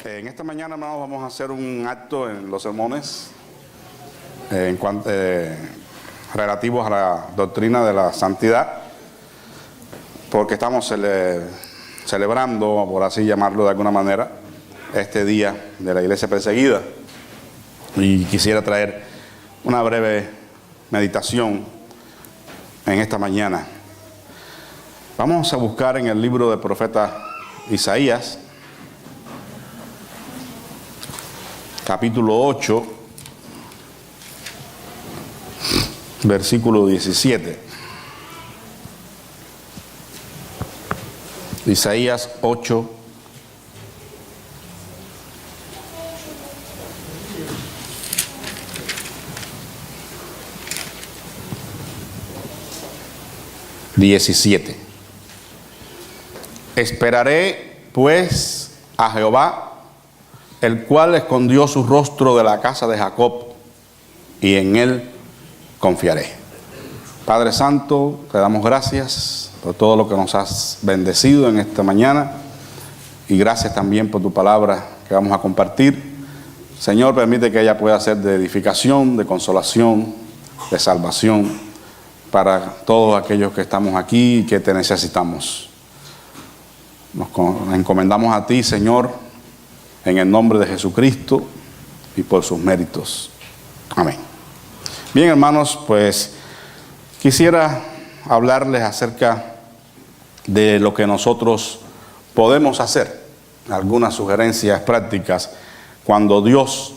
En esta mañana, hermanos, vamos a hacer un acto en los sermones relativos a la doctrina de la santidad, porque estamos celebrando, por así llamarlo de alguna manera, este día de la iglesia perseguida. Y quisiera traer una breve meditación en esta mañana. Vamos a buscar en el libro del profeta Isaías, capítulo 8, versículo 17. Isaías 8, (17). Esperaré pues a Jehová, el cual escondió su rostro de la casa de Jacob, y en él confiaré. Padre Santo, te damos gracias por todo lo que nos has bendecido en esta mañana, y gracias también por tu palabra que vamos a compartir. Señor, permite que ella pueda ser de edificación, de consolación, de salvación para todos aquellos que estamos aquí y que te necesitamos. Nos encomendamos a ti, Señor, en el nombre de Jesucristo y por sus méritos. Amén. Bien, hermanos, pues quisiera hablarles acerca de lo que nosotros podemos hacer, algunas sugerencias prácticas cuando Dios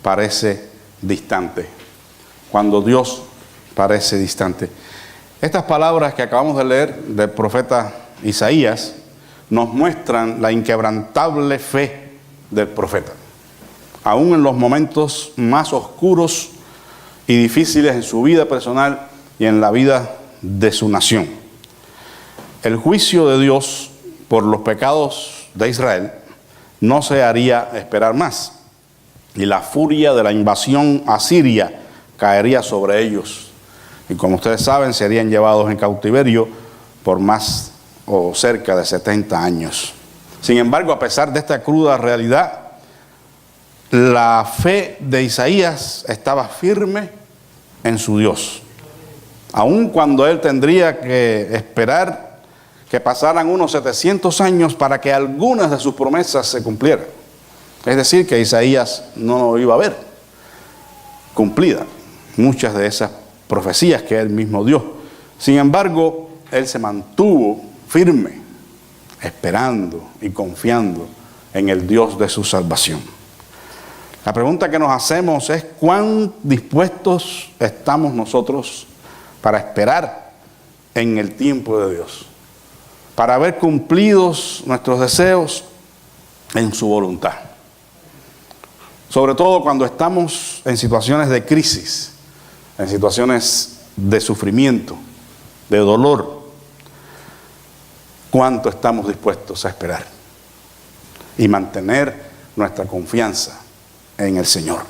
parece distante. Cuando Dios parece distante. Estas palabras que acabamos de leer del profeta Isaías nos muestran la inquebrantable fe del profeta, aún en los momentos más oscuros y difíciles en su vida personal y en la vida de su nación. El juicio de Dios por los pecados de Israel no se haría esperar más, y la furia de la invasión asiria caería sobre ellos, y como ustedes saben, serían llevados en cautiverio por más o cerca de 70 años. Sin embargo, a pesar de esta cruda realidad, la fe de Isaías estaba firme en su Dios. Aun cuando él tendría que esperar que pasaran unos 700 años para que algunas de sus promesas se cumplieran. Es decir, que Isaías no iba a ver cumplida muchas de esas profecías que él mismo dio. Sin embargo, él se mantuvo firme, esperando y confiando en el Dios de su salvación. La pregunta que nos hacemos es: ¿cuán dispuestos estamos nosotros para esperar en el tiempo de Dios? Para ver cumplidos nuestros deseos en su voluntad. Sobre todo cuando estamos en situaciones de crisis, en situaciones de sufrimiento, de dolor. ¿Cuánto estamos dispuestos a esperar y mantener nuestra confianza en el Señor?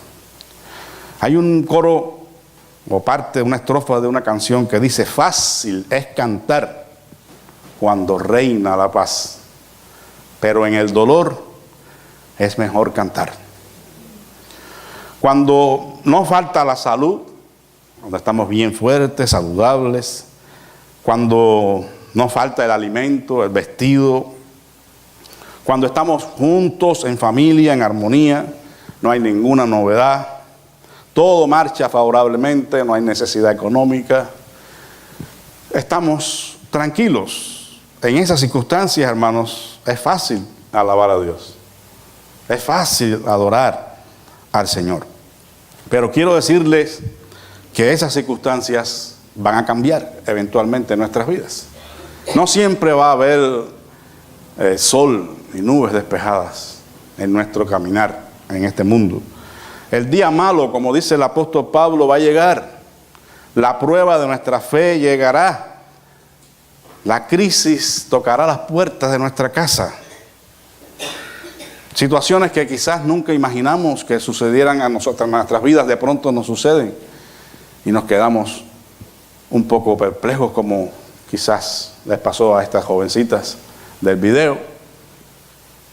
Hay un coro o parte, una estrofa de una canción que dice: fácil es cantar cuando reina la paz, pero en el dolor es mejor cantar. Cuando no falta la salud, cuando estamos bien fuertes, saludables, cuando no falta el alimento, el vestido, cuando estamos juntos en familia, en armonía, no hay ninguna novedad, todo marcha favorablemente, no hay necesidad económica, estamos tranquilos. En esas circunstancias, hermanos, es fácil alabar a Dios, es fácil adorar al Señor. Pero quiero decirles que esas circunstancias van a cambiar eventualmente en nuestras vidas. No siempre va a haber sol y nubes despejadas en nuestro caminar en este mundo. El día malo, como dice el apóstol Pablo, va a llegar. La prueba de nuestra fe llegará. La crisis tocará las puertas de nuestra casa. Situaciones que quizás nunca imaginamos que sucedieran a nosotros en nuestras vidas, de pronto nos suceden y nos quedamos un poco perplejos, como quizás les pasó a estas jovencitas del video.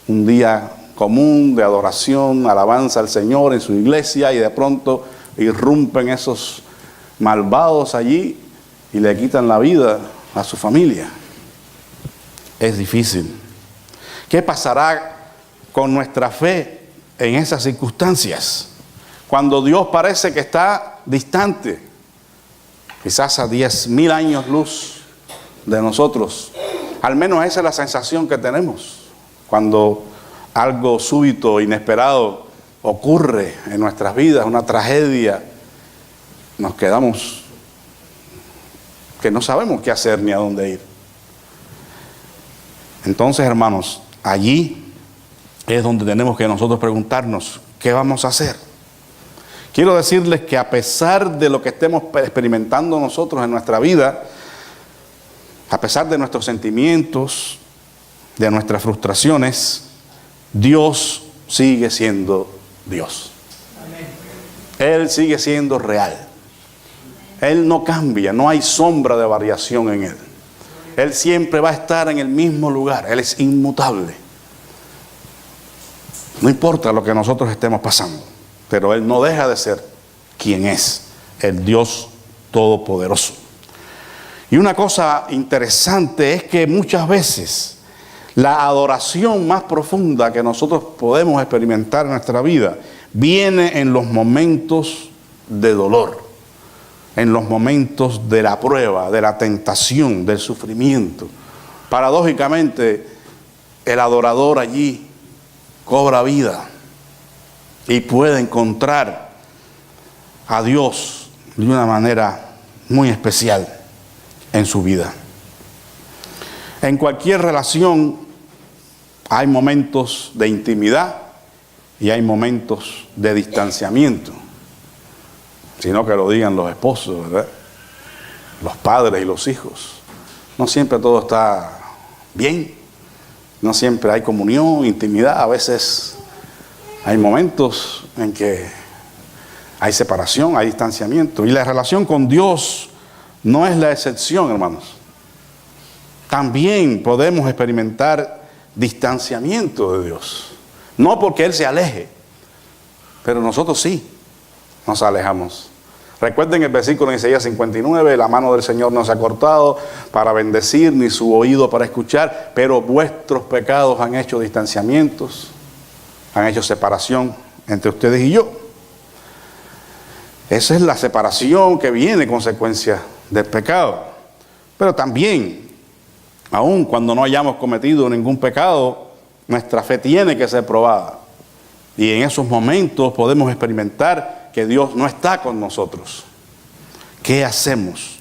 Un día común de adoración, alabanza al Señor en su iglesia, y de pronto irrumpen esos malvados allí y le quitan la vida a su familia. Es difícil. ¿Qué pasará con nuestra fe en esas circunstancias? Cuando Dios parece que está distante, quizás a 10,000 años luz de nosotros. Al menos esa es la sensación que tenemos cuando algo súbito, inesperado ocurre en nuestras vidas, una tragedia. Nos quedamos que no sabemos qué hacer ni a dónde ir. Entonces, hermanos, allí es donde tenemos que nosotros preguntarnos, ¿qué vamos a hacer? Quiero decirles que a pesar de lo que estemos experimentando nosotros en nuestra vida, a pesar de nuestros sentimientos, de nuestras frustraciones, Dios sigue siendo Dios. Él sigue siendo real. Él no cambia, no hay sombra de variación en Él. Él siempre va a estar en el mismo lugar. Él es inmutable. No importa lo que nosotros estemos pasando, pero Él no deja de ser quien es, el Dios Todopoderoso. Y una cosa interesante es que muchas veces la adoración más profunda que nosotros podemos experimentar en nuestra vida viene en los momentos de dolor, en los momentos de la prueba, de la tentación, del sufrimiento. Paradójicamente, el adorador allí cobra vida y puede encontrar a Dios de una manera muy especial en su vida. En cualquier relación hay momentos de intimidad y hay momentos de distanciamiento. Sino que lo digan los esposos, ¿verdad? Los padres y los hijos. No siempre todo está bien. No siempre hay comunión, intimidad. A veces hay momentos en que hay separación, hay distanciamiento. Y la relación con Dios no es la excepción, hermanos. También podemos experimentar distanciamiento de Dios. No porque Él se aleje, pero nosotros sí nos alejamos. Recuerden el versículo en Isaías 59, la mano del Señor no se ha cortado para bendecir, ni su oído para escuchar, pero vuestros pecados han hecho distanciamientos, han hecho separación entre ustedes y yo. Esa es la separación que viene consecuencia del pecado. Pero también, aun cuando no hayamos cometido ningún pecado, nuestra fe tiene que ser probada. Y en esos momentos podemos experimentar que Dios no está con nosotros. ¿Qué hacemos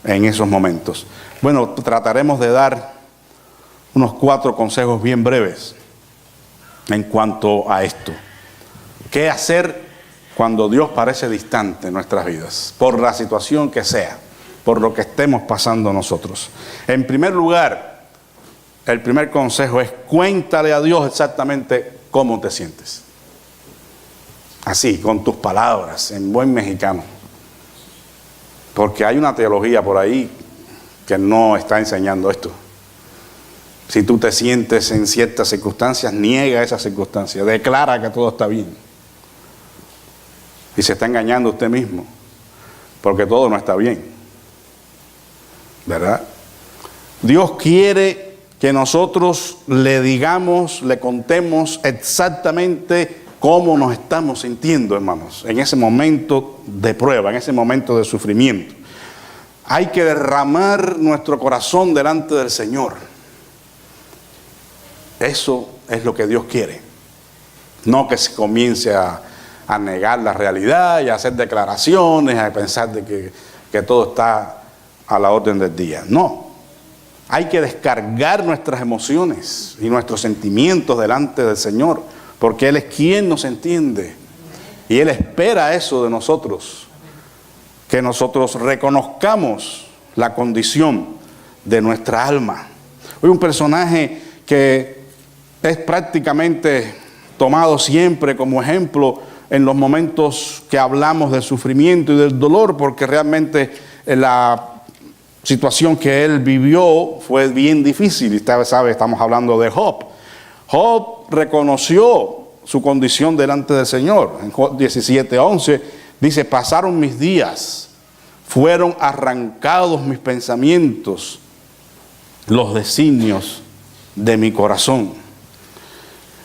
en esos momentos? Bueno, trataremos de dar unos 4 consejos bien breves en cuanto a esto. ¿Qué hacer cuando Dios parece distante en nuestras vidas? Por la situación que sea, por lo que estemos pasando nosotros. En primer lugar, el primer consejo es: cuéntale a Dios exactamente cómo te sientes. Así, con tus palabras, en buen mexicano. Porque hay una teología por ahí que no está enseñando esto. Si tú te sientes en ciertas circunstancias, niega esas circunstancias, declara que todo está bien. Y se está engañando usted mismo, porque todo no está bien, ¿verdad? Dios quiere que nosotros le digamos, le contemos exactamente cómo nos estamos sintiendo, hermanos, en ese momento de prueba, en ese momento de sufrimiento. Hay que derramar nuestro corazón delante del Señor. Eso es lo que Dios quiere. No que se comience a negar la realidad y a hacer declaraciones, a pensar de que todo está a la orden del día. No. Hay que descargar nuestras emociones y nuestros sentimientos delante del Señor, porque Él es quien nos entiende. Y Él espera eso de nosotros, que nosotros reconozcamos la condición de nuestra alma. Hoy un personaje que es prácticamente tomado siempre como ejemplo en los momentos que hablamos del sufrimiento y del dolor, porque realmente la situación que él vivió fue bien difícil. Y usted sabe, estamos hablando de Job. Job reconoció su condición delante del Señor. En Job 17:11 dice: pasaron mis días, fueron arrancados mis pensamientos, los designios de mi corazón.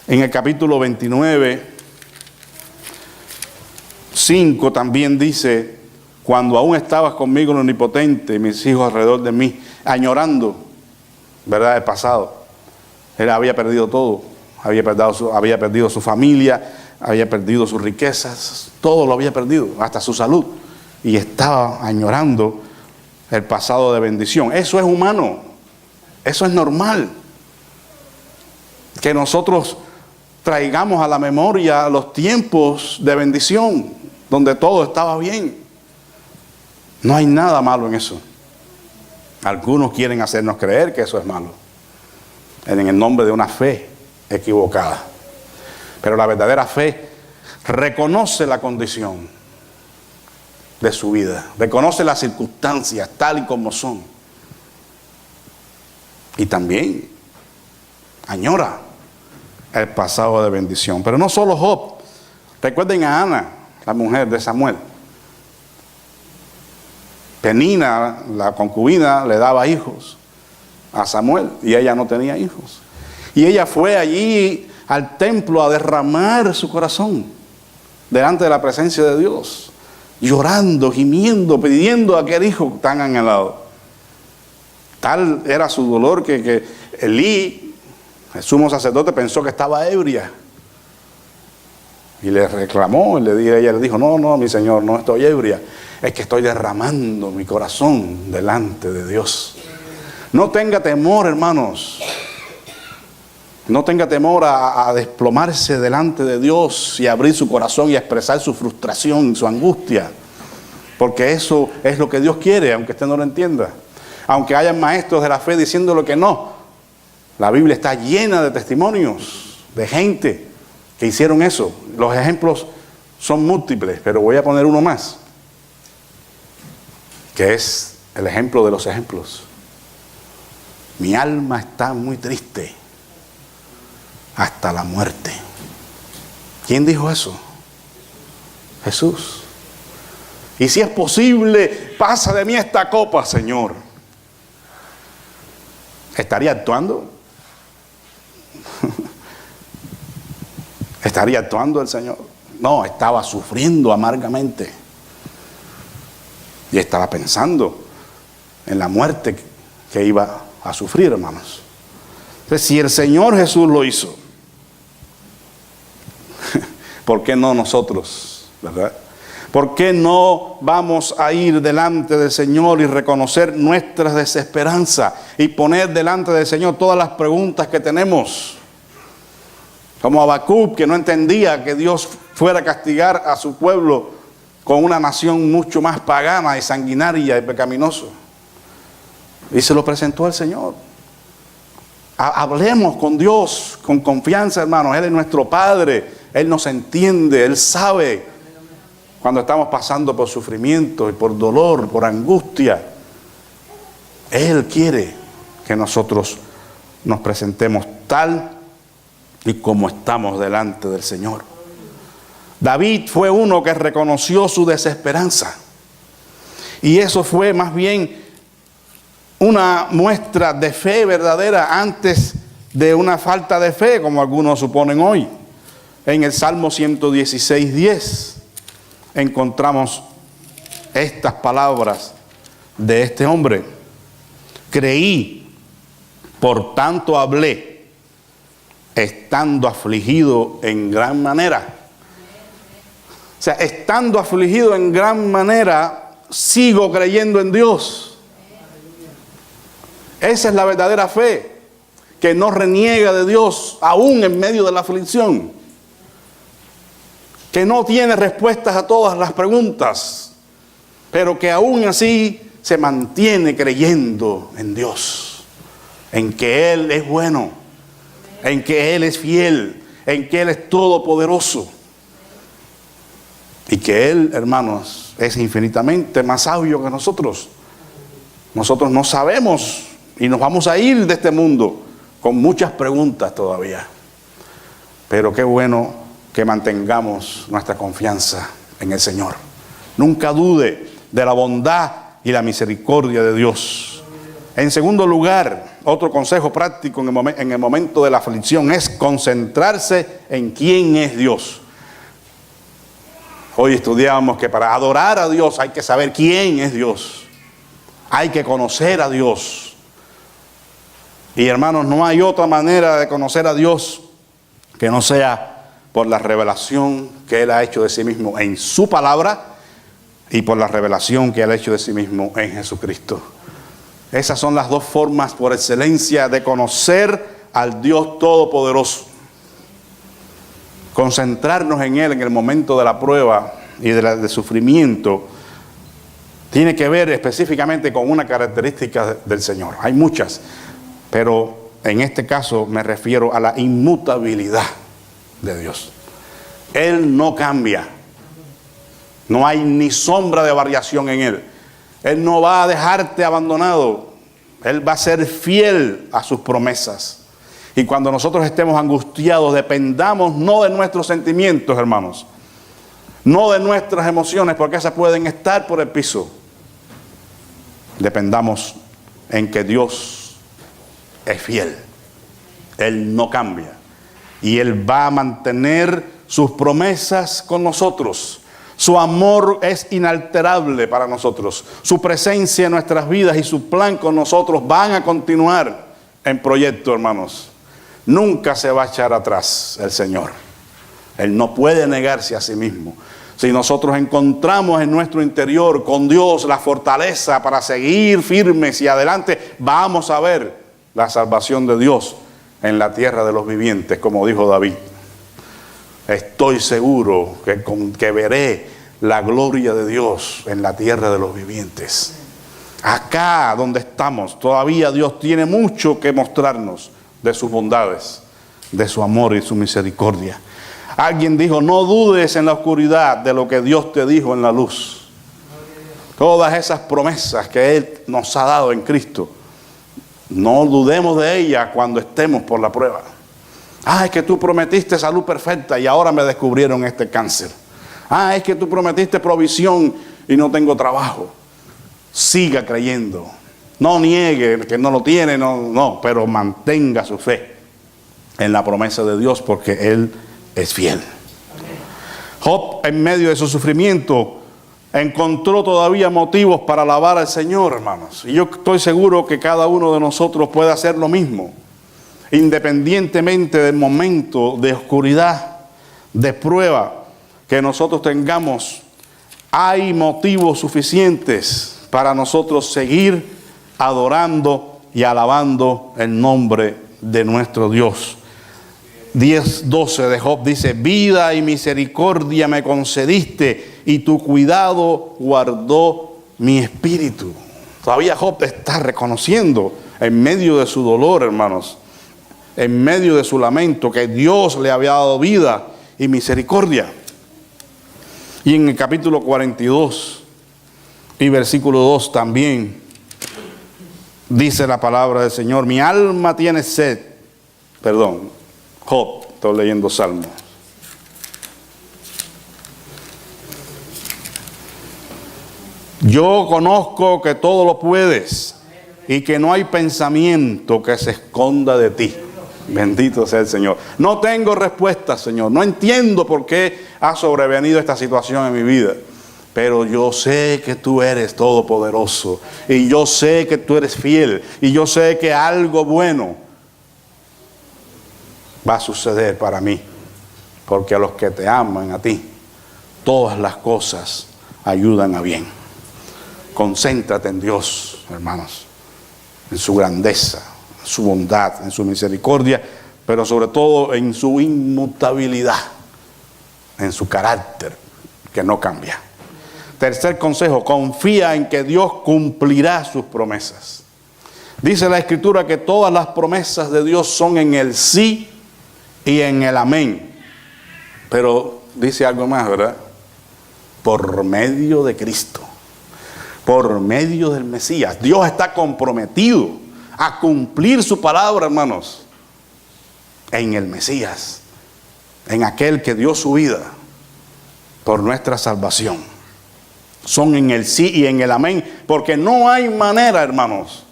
En el capítulo 29:5 también dice: cuando aún estabas conmigo el Omnipotente, mis hijos alrededor de mí, añorando, ¿verdad?, el pasado. Él había perdido todo, había perdido su familia, había perdido sus riquezas, todo lo había perdido, hasta su salud. Y estaba añorando el pasado de bendición. Eso es humano, eso es normal. Que nosotros traigamos a la memoria los tiempos de bendición, donde todo estaba bien. No hay nada malo en eso. Algunos quieren hacernos creer que eso es malo, en el nombre de una fe equivocada. Pero la verdadera fe reconoce la condición de su vida, reconoce las circunstancias tal y como son, y también añora el pasado de bendición. Pero no solo Job. Recuerden a Ana, la mujer de Samuel. Penina, la concubina, le daba hijos a Samuel y ella no tenía hijos. Y ella fue allí al templo a derramar su corazón delante de la presencia de Dios, llorando, gimiendo, pidiendo aquel hijo tan anhelado. Tal era su dolor que Elí, el sumo sacerdote, pensó que estaba ebria. Y le reclamó, ella le dijo: no, mi señor, no estoy ebria, es que estoy derramando mi corazón delante de Dios. No tenga temor, hermanos. No tenga temor a desplomarse delante de Dios y abrir su corazón y expresar su frustración, su angustia. Porque eso es lo que Dios quiere, aunque usted no lo entienda. Aunque haya maestros de la fe diciéndole que no. La Biblia está llena de testimonios de gente que hicieron eso. Los ejemplos son múltiples, pero voy a poner uno más, que es el ejemplo de los ejemplos. Mi alma está muy triste hasta la muerte. ¿Quién dijo eso? Jesús. Y si es posible, pasa de mí esta copa, Señor. ¿Estaría actuando? ¿Estaría actuando el Señor? No, estaba sufriendo amargamente. Y estaba pensando en la muerte que iba a sufrir, hermanos. Entonces, si el Señor Jesús lo hizo, ¿por qué no nosotros? ¿Verdad? ¿Por qué no vamos a ir delante del Señor y reconocer nuestra desesperanza y poner delante del Señor todas las preguntas que tenemos? Como Habacuc, que no entendía que Dios fuera a castigar a su pueblo con una nación mucho más pagana y sanguinaria y pecaminosa. Y se lo presentó al Señor. Hablemos con Dios con confianza, hermanos. Él es nuestro Padre. Él nos entiende. Él sabe cuando estamos pasando por sufrimiento y por dolor, por angustia. Él quiere que nosotros nos presentemos tal y como estamos delante del Señor. David fue uno que reconoció su desesperanza. Y eso fue más bien una muestra de fe verdadera antes de una falta de fe, como algunos suponen hoy. En el Salmo 116:10 encontramos estas palabras de este hombre: creí, por tanto hablé, estando afligido en gran manera. O sea, estando afligido en gran manera, sigo creyendo en Dios. Esa es la verdadera fe, que no reniega de Dios aún en medio de la aflicción, que no tiene respuestas a todas las preguntas, pero que aún así se mantiene creyendo en Dios, en que Él es bueno, en que Él es fiel, en que Él es todopoderoso, y que Él, hermanos, es infinitamente más sabio que nosotros. Nosotros no sabemos y nos vamos a ir de este mundo con muchas preguntas todavía. Pero qué bueno que mantengamos nuestra confianza en el Señor. Nunca dude de la bondad y la misericordia de Dios. En segundo lugar, otro consejo práctico en el momento de la aflicción es concentrarse en quién es Dios. Hoy estudiábamos que para adorar a Dios hay que saber quién es Dios. Hay que conocer a Dios. Y hermanos, no hay otra manera de conocer a Dios que no sea por la revelación que Él ha hecho de sí mismo en su palabra y por la revelación que Él ha hecho de sí mismo en Jesucristo. Esas son las dos formas por excelencia de conocer al Dios Todopoderoso. Concentrarnos en Él en el momento de la prueba y de sufrimiento tiene que ver específicamente con una característica del Señor. Hay muchas, pero en este caso me refiero a la inmutabilidad de Dios. Él no cambia. No hay ni sombra de variación en Él. Él no va a dejarte abandonado. Él va a ser fiel a sus promesas. Y cuando nosotros estemos angustiados, dependamos no de nuestros sentimientos, hermanos, no de nuestras emociones, porque esas pueden estar por el piso. Dependamos en que Dios es fiel. Él no cambia. Y Él va a mantener sus promesas con nosotros. Su amor es inalterable para nosotros. Su presencia en nuestras vidas y su plan con nosotros van a continuar en proyecto, hermanos. Nunca se va a echar atrás el Señor. Él no puede negarse a sí mismo. Si nosotros encontramos en nuestro interior con Dios la fortaleza para seguir firmes y adelante, vamos a ver la salvación de Dios en la tierra de los vivientes, como dijo David. Estoy seguro que veré la gloria de Dios en la tierra de los vivientes. Acá donde estamos, todavía Dios tiene mucho que mostrarnos de sus bondades, de su amor y su misericordia. Alguien dijo, no dudes en la oscuridad de lo que Dios te dijo en la luz. Todas esas promesas que Él nos ha dado en Cristo, no dudemos de ellas cuando estemos por la prueba. Es que tú prometiste salud perfecta y ahora me descubrieron este cáncer. Es que tú prometiste provisión y no tengo trabajo. Siga creyendo. No niegue que no lo tiene, no, pero mantenga su fe en la promesa de Dios porque Él es fiel. Job, en medio de su sufrimiento, encontró todavía motivos para alabar al Señor, hermanos. Y yo estoy seguro que cada uno de nosotros puede hacer lo mismo. Independientemente del momento de oscuridad, de prueba que nosotros tengamos, hay motivos suficientes para nosotros seguir adorando y alabando el nombre de nuestro Dios. 10:12 de Job dice, vida y misericordia me concediste y tu cuidado guardó mi espíritu. Todavía Job está reconociendo en medio de su dolor, hermanos, en medio de su lamento, que Dios le había dado vida y misericordia. Y en el capítulo 42 y versículo 2 también dice la palabra del Señor, mi alma tiene sed. Perdón, Job, estoy leyendo Salmos. Yo conozco que todo lo puedes y que no hay pensamiento que se esconda de ti. Bendito sea el Señor. No tengo respuesta, Señor. No entiendo por qué ha sobrevenido esta situación en mi vida. Pero yo sé que tú eres todopoderoso. Y yo sé que tú eres fiel. Y yo sé que algo bueno va a suceder para mí. Porque a los que te aman a ti, todas las cosas ayudan a bien. Concéntrate en Dios, hermanos. En su grandeza, en su bondad, en su misericordia, pero sobre todo en su inmutabilidad, en su carácter que no cambia. Tercer consejo, confía en que Dios cumplirá sus promesas. Dice la Escritura que todas las promesas de Dios son en el sí y en el amén. Pero dice algo más, ¿verdad? Por medio de Cristo, por medio del Mesías. Dios está comprometido a cumplir su palabra, hermanos, en el Mesías, en aquel que dio su vida por nuestra salvación. Son en el sí y en el amén, porque no hay manera, hermanos,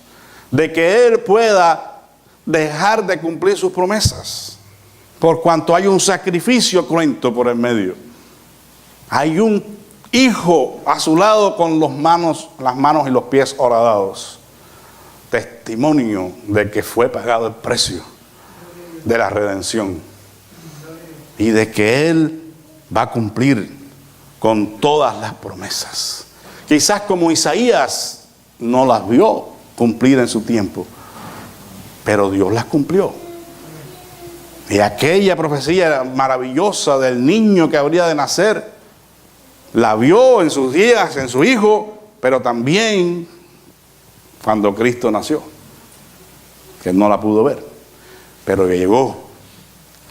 de que Él pueda dejar de cumplir sus promesas, por cuanto hay un sacrificio cruento por el medio. Hay un hijo a su lado con las manos y los pies horadados. Testimonio de que fue pagado el precio de la redención y de que Él va a cumplir con todas las promesas. Quizás como Isaías no las vio cumplir en su tiempo, pero Dios las cumplió. Y aquella profecía maravillosa del niño que habría de nacer, la vio en sus días, en su hijo, pero también cuando Cristo nació, que no la pudo ver, pero que llegó.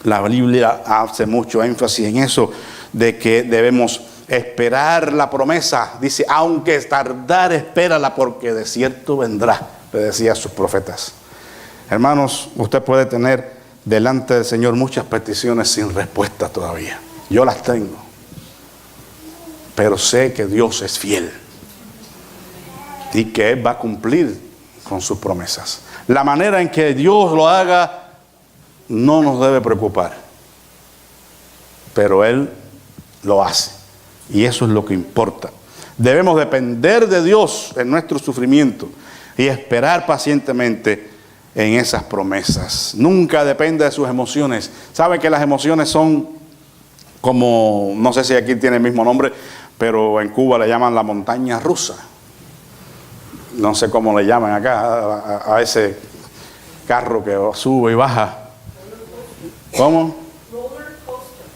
La Biblia hace mucho énfasis en eso, de que debemos esperar la promesa. Dice, aunque tardar, espérala, porque de cierto vendrá, le decía a sus profetas. Hermanos, usted puede tener delante del Señor muchas peticiones sin respuesta todavía. Yo las tengo, pero sé que Dios es fiel y que Él va a cumplir con sus promesas. La manera en que Dios lo haga no nos debe preocupar, pero Él lo hace, y eso es lo que importa. Debemos depender de Dios en nuestro sufrimiento y esperar pacientemente en esas promesas. Nunca depende de sus emociones. Sabe que las emociones son como, no sé si aquí tiene el mismo nombre, pero en Cuba le llaman la montaña rusa. No sé cómo le llaman acá a ese carro que sube y baja. ¿Cómo?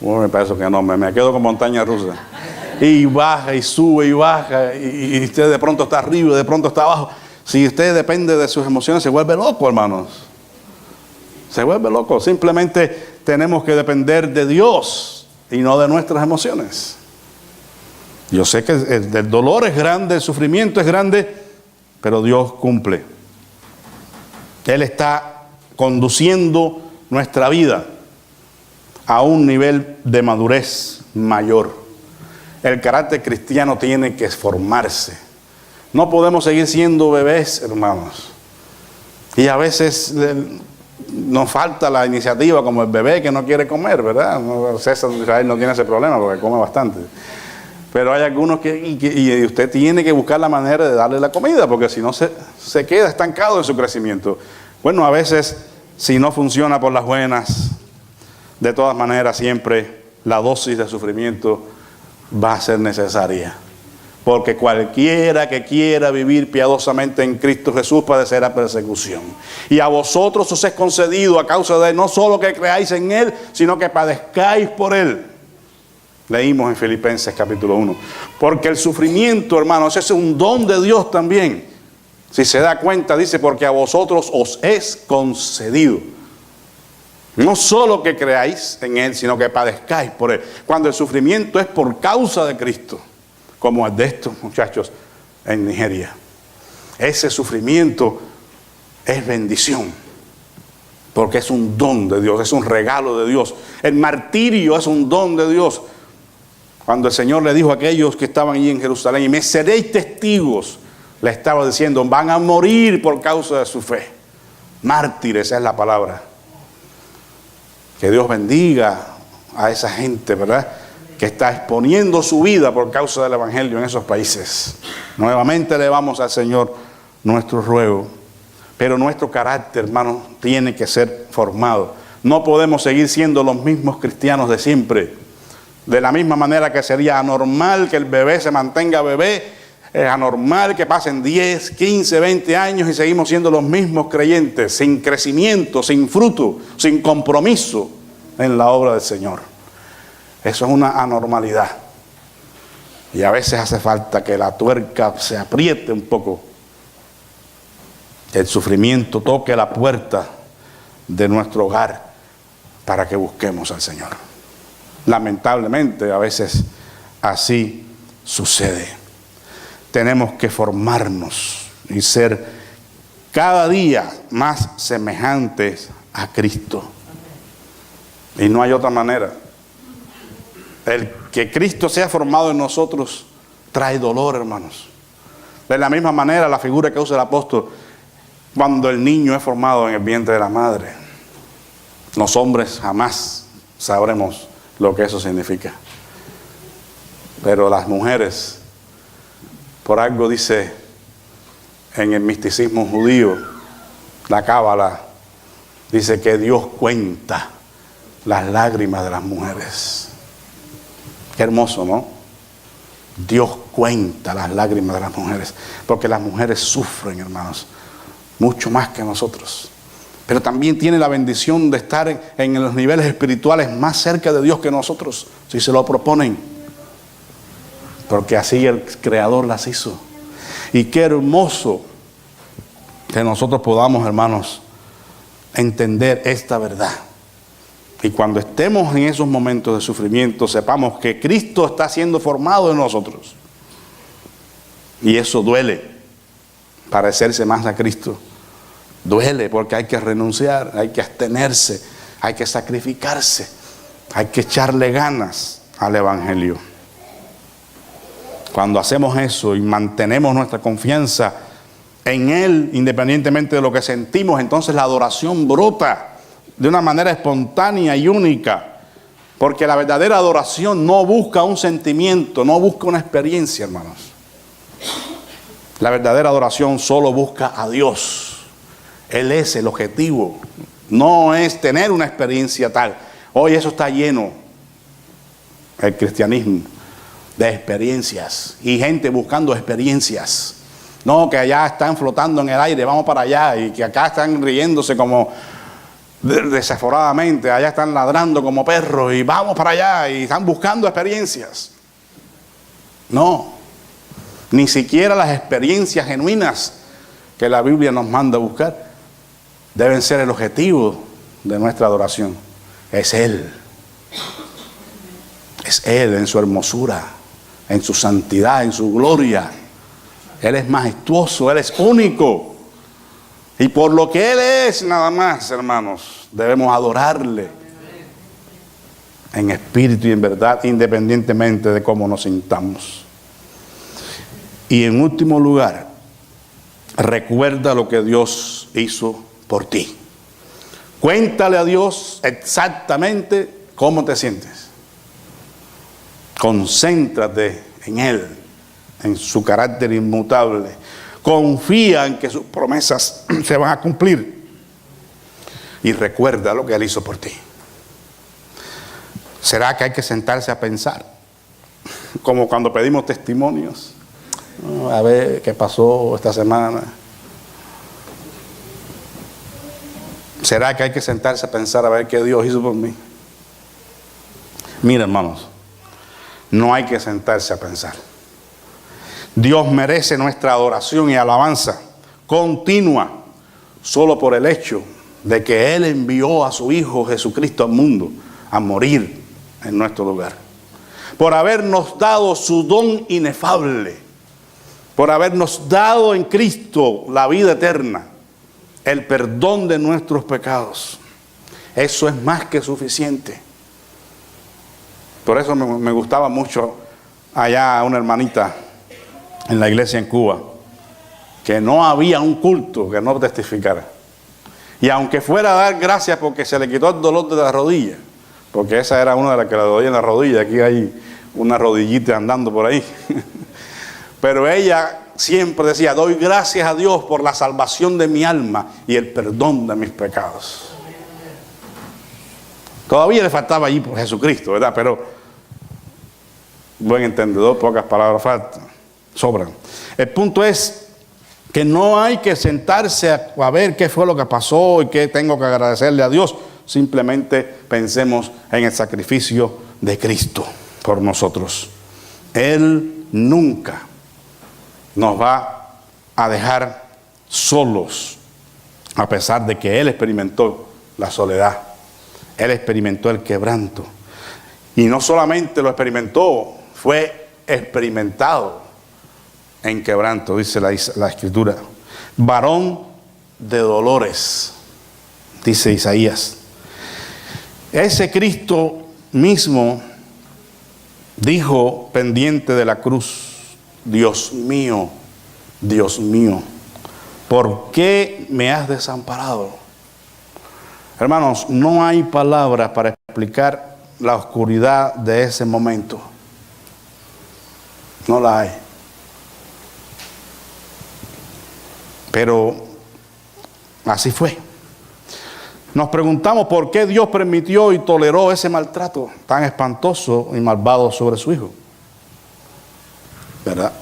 Bueno, me parece que no, me quedo con montaña rusa. Y baja y sube y baja, y usted de pronto está arriba, de pronto está abajo. Si usted depende de sus emociones, se vuelve loco, hermanos. Se vuelve loco. Simplemente tenemos que depender de Dios y no de nuestras emociones. Yo sé que el dolor es grande, el sufrimiento es grande, pero Dios cumple. Él está conduciendo nuestra vida a un nivel de madurez mayor. El carácter cristiano tiene que formarse. No podemos seguir siendo bebés, hermanos. Y a veces nos falta la iniciativa, como el bebé que no quiere comer, ¿verdad? César Israel no tiene ese problema porque come bastante. Pero hay algunos y usted tiene que buscar la manera de darle la comida, porque si no se queda estancado en su crecimiento. Bueno, a veces, si no funciona por las buenas, de todas maneras siempre la dosis de sufrimiento va a ser necesaria. Porque cualquiera que quiera vivir piadosamente en Cristo Jesús padecerá persecución. Y a vosotros os es concedido a causa de Él, no solo que creáis en Él, sino que padezcáis por Él. Leímos en Filipenses capítulo 1. Porque el sufrimiento, hermanos, ese es un don de Dios también. Si se da cuenta, dice, porque a vosotros os es concedido. No solo que creáis en Él, sino que padezcáis por Él. Cuando el sufrimiento es por causa de Cristo, como el de estos muchachos en Nigeria. Ese sufrimiento es bendición, porque es un don de Dios, es un regalo de Dios. El martirio es un don de Dios. Cuando el Señor le dijo a aquellos que estaban allí en Jerusalén, y me seréis testigos, le estaba diciendo, van a morir por causa de su fe. Mártires, esa es la palabra. Que Dios bendiga a esa gente, ¿verdad?, que está exponiendo su vida por causa del Evangelio en esos países. Nuevamente elevamos al Señor nuestro ruego. Pero nuestro carácter, hermanos, tiene que ser formado. No podemos seguir siendo los mismos cristianos de siempre. De la misma manera que sería anormal que el bebé se mantenga bebé, es anormal que pasen 10, 15, 20 años y seguimos siendo los mismos creyentes, sin crecimiento, sin fruto, sin compromiso en la obra del Señor. Eso es una anormalidad. Y a veces hace falta que la tuerca se apriete un poco. Que el sufrimiento toque la puerta de nuestro hogar para que busquemos al Señor. Lamentablemente, a veces así sucede. Tenemos que formarnos y ser cada día más semejantes a Cristo. Y no hay otra manera. El que Cristo sea formado en nosotros trae dolor, hermanos. De la misma manera, la figura que usa el apóstol, cuando el niño es formado en el vientre de la madre, los hombres jamás sabremos lo que eso significa. Pero las mujeres, por algo dice en el misticismo judío, la cábala, dice que Dios cuenta las lágrimas de las mujeres. Qué hermoso, ¿no? Dios cuenta las lágrimas de las mujeres, porque las mujeres sufren, hermanos, mucho más que nosotros. Pero también tiene la bendición de estar en los niveles espirituales más cerca de Dios que nosotros, si se lo proponen. Porque así el Creador las hizo. Y qué hermoso que nosotros podamos, hermanos, entender esta verdad. Y cuando estemos en esos momentos de sufrimiento, sepamos que Cristo está siendo formado en nosotros. Y eso duele, parecerse más a Cristo. Duele porque hay que renunciar, hay que abstenerse, hay que sacrificarse, hay que echarle ganas al Evangelio. Cuando hacemos eso y mantenemos nuestra confianza en Él, independientemente de lo que sentimos, entonces la adoración brota de una manera espontánea y única. Porque la verdadera adoración no busca un sentimiento, no busca una experiencia, hermanos. La verdadera adoración solo busca a Dios. Él es el objetivo. No es tener una experiencia tal. Hoy eso está lleno, el cristianismo, de experiencias. Y gente buscando experiencias. No, que allá están flotando en el aire, vamos para allá. Y que acá están riéndose como desaforadamente. Allá están ladrando como perros y vamos para allá. Y están buscando experiencias. No. Ni siquiera las experiencias genuinas que la Biblia nos manda a buscar deben ser el objetivo de nuestra adoración. Es Él. Es Él en su hermosura, en su santidad, en su gloria. Él es majestuoso, Él es único. Y por lo que Él es, nada más, hermanos, debemos adorarle en espíritu y en verdad, independientemente de cómo nos sintamos. Y en último lugar, recuerda lo que Dios hizo por ti. Cuéntale a Dios exactamente cómo te sientes. Concéntrate en Él, en su carácter inmutable. Confía en que sus promesas se van a cumplir. Y recuerda lo que Él hizo por ti. ¿Será que hay que sentarse a pensar? Como cuando pedimos testimonios. A ver qué pasó esta semana. ¿Será que hay que sentarse a pensar a ver qué Dios hizo por mí? Mira, hermanos, no hay que sentarse a pensar. Dios merece nuestra adoración y alabanza continua solo por el hecho de que Él envió a su Hijo Jesucristo al mundo a morir en nuestro lugar. Por habernos dado su don inefable, por habernos dado en Cristo la vida eterna, el perdón de nuestros pecados. Eso es más que suficiente. Por eso me gustaba mucho allá una hermanita en la iglesia en Cuba, que no había un culto que no testificara. Y aunque fuera a dar gracias porque se le quitó el dolor de la rodilla, porque esa era una de las que le dolía en la rodilla, aquí hay una rodillita andando por ahí. Pero ella siempre decía, doy gracias a Dios por la salvación de mi alma y el perdón de mis pecados. Todavía le faltaba allí por Jesucristo, ¿verdad? Pero, buen entendedor, pocas palabras faltan, sobran. El punto es que no hay que sentarse a ver qué fue lo que pasó y qué tengo que agradecerle a Dios. Simplemente pensemos en el sacrificio de Cristo por nosotros. Él nunca nos va a dejar solos, a pesar de que Él experimentó la soledad. Él experimentó el quebranto. Y no solamente lo experimentó, fue experimentado en quebranto, dice la Escritura. Varón de dolores, dice Isaías. Ese Cristo mismo dijo pendiente de la cruz: Dios mío, ¿por qué me has desamparado? Hermanos, no hay palabras para explicar la oscuridad de ese momento. No la hay. Pero así fue. Nos preguntamos por qué Dios permitió y toleró ese maltrato tan espantoso y malvado sobre su Hijo, ¿verdad?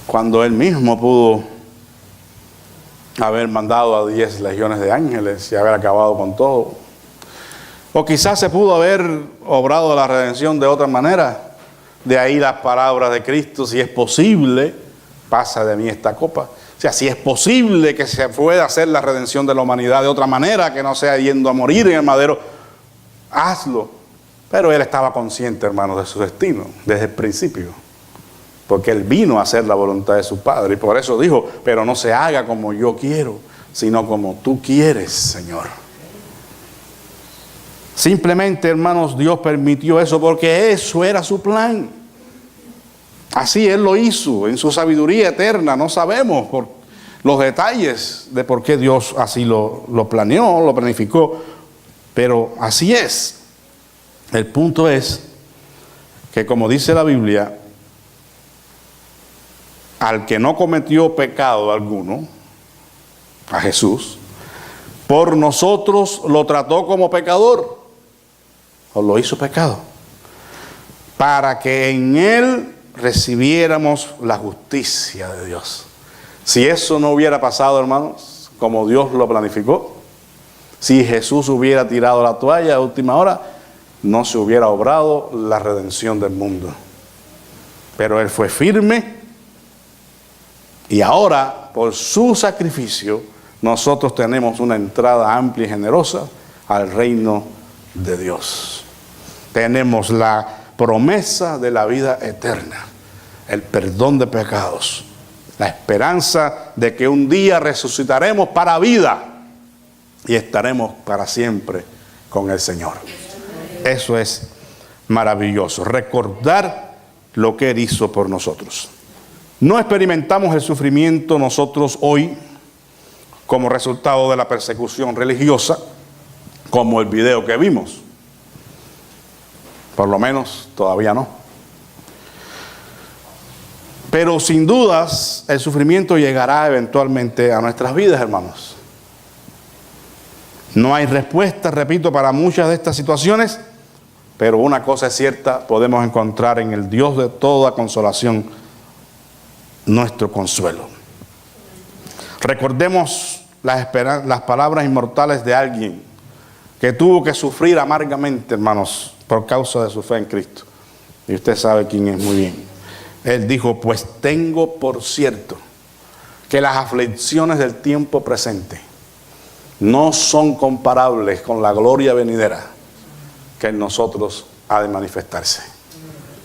Cuando Él mismo pudo haber mandado a 10 legiones de ángeles y haber acabado con todo. O quizás se pudo haber obrado la redención de otra manera. De ahí las palabras de Cristo: si es posible, pasa de mí esta copa. O sea, si es posible que se pueda hacer la redención de la humanidad de otra manera, que no sea yendo a morir en el madero, hazlo. Pero Él estaba consciente, hermanos, de su destino desde el principio, porque Él vino a hacer la voluntad de su Padre, y por eso dijo: pero no se haga como yo quiero, sino como tú quieres, Señor. Simplemente, hermanos, Dios permitió eso porque eso era su plan. Así Él lo hizo en su sabiduría eterna. No sabemos por los detalles de por qué Dios así lo planeó, lo planificó, pero así es. El punto es que, como dice la Biblia, al que no cometió pecado alguno, a Jesús, por nosotros lo trató como pecador, o lo hizo pecado, para que en Él recibiéramos la justicia de Dios. Si eso no hubiera pasado, hermanos, como Dios lo planificó, si Jesús hubiera tirado la toalla a última hora, no se hubiera obrado la redención del mundo. Pero Él fue firme, y ahora, por su sacrificio, nosotros tenemos una entrada amplia y generosa al reino de Dios. Tenemos la promesa de la vida eterna, el perdón de pecados, la esperanza de que un día resucitaremos para vida y estaremos para siempre con el Señor. Eso es maravilloso, recordar lo que Él hizo por nosotros. No experimentamos el sufrimiento nosotros hoy como resultado de la persecución religiosa, como el video que vimos. Por lo menos todavía no. Pero sin dudas el sufrimiento llegará eventualmente a nuestras vidas, hermanos. No hay respuesta, repito, para muchas de estas situaciones, pero una cosa es cierta: podemos encontrar en el Dios de toda consolación nuestro consuelo. Recordemos las palabras inmortales de alguien que tuvo que sufrir amargamente, hermanos, por causa de su fe en Cristo. Y usted sabe quién es muy bien. Él dijo: pues tengo por cierto que las aflicciones del tiempo presente no son comparables con la gloria venidera que en nosotros ha de manifestarse.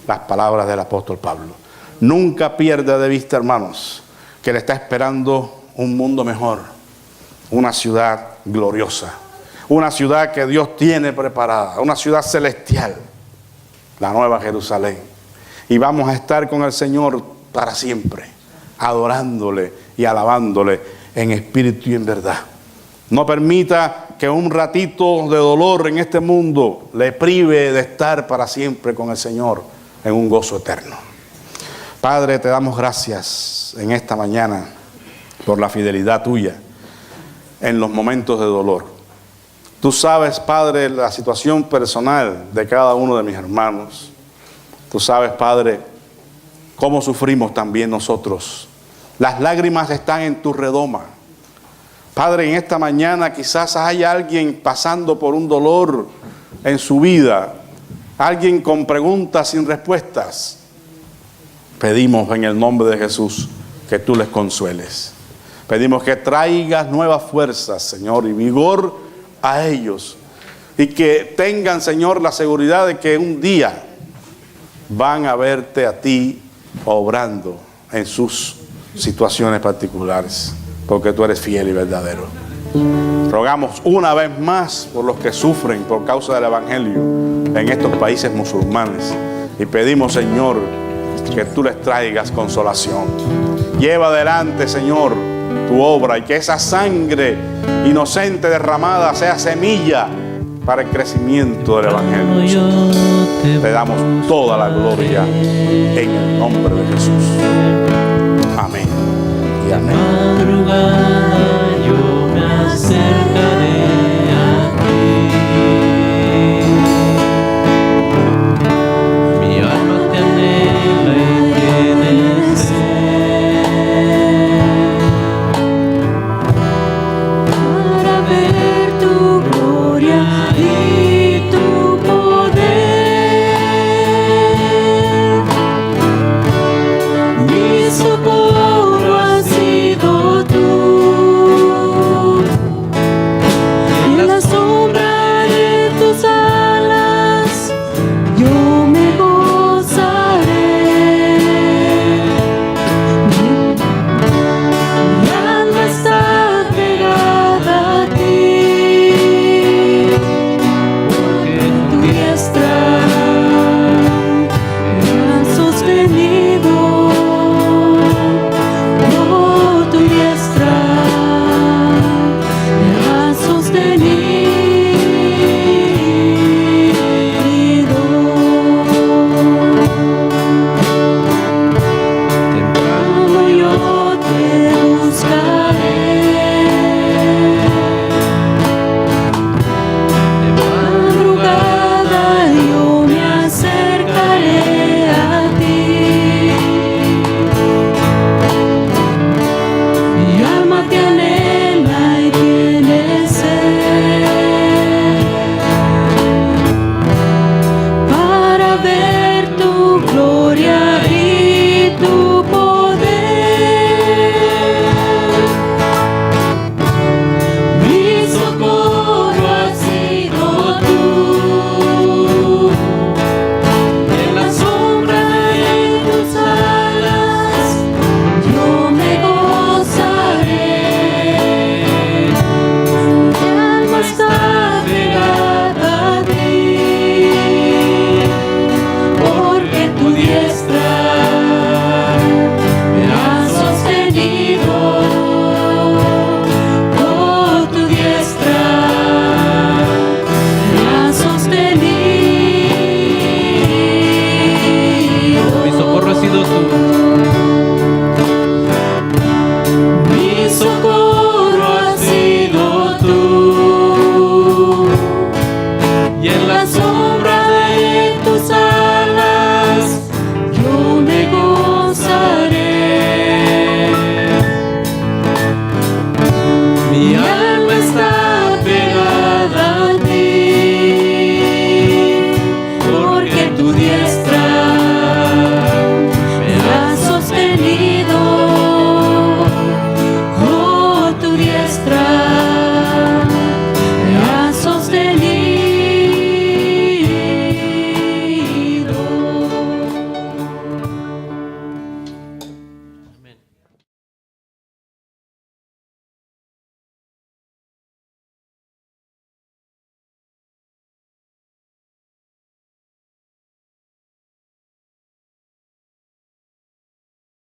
Las palabras del apóstol Pablo. Nunca pierda de vista, hermanos, que le está esperando un mundo mejor, una ciudad gloriosa, una ciudad que Dios tiene preparada, una ciudad celestial, la Nueva Jerusalén. Y vamos a estar con el Señor para siempre, adorándole y alabándole en espíritu y en verdad. No permita que un ratito de dolor en este mundo le prive de estar para siempre con el Señor en un gozo eterno. Padre, te damos gracias en esta mañana por la fidelidad tuya en los momentos de dolor. Tú sabes, Padre, la situación personal de cada uno de mis hermanos. Tú sabes, Padre, cómo sufrimos también nosotros. Las lágrimas están en tu redoma. Padre, en esta mañana quizás haya alguien pasando por un dolor en su vida, alguien con preguntas sin respuestas. Pedimos en el nombre de Jesús que tú les consueles. Pedimos que traigas nuevas fuerzas, Señor, y vigor a ellos, y que tengan, Señor, la seguridad de que un día van a verte a ti obrando en sus situaciones particulares, porque tú eres fiel y verdadero. Rogamos una vez más por los que sufren por causa del Evangelio en estos países musulmanes. Y pedimos, Señor, que tú les traigas consolación. Lleva adelante, Señor, tu obra, y que esa sangre inocente derramada sea semilla para el crecimiento del Evangelio. Te damos toda la gloria en el nombre de Jesús. Amén y amén. Yo me acercaré a ti. Mi alma te anhela y tiene sed para ver tu gloria y tu poder. Mi socorro ha sido tú. En la sombra de tus alas yo me gozaré. Mi alma está pegada a ti, porque tu diestra me ha sostenido. Oh, tu diestra me ha sostenido. Temprano yo te buscaré. De madrugada yo me acercaré a ti. Mi alma te anhela y tiene sed para ver tu gloria y tu poder. Mi socorro ha sido tú. En la sombra de tus alas yo me gozaré. Mi alma está pegada a ti, porque tu diestra me ha sostenido. Oh, tu diestra me ha sostenido. Mi socorro ha sido tú.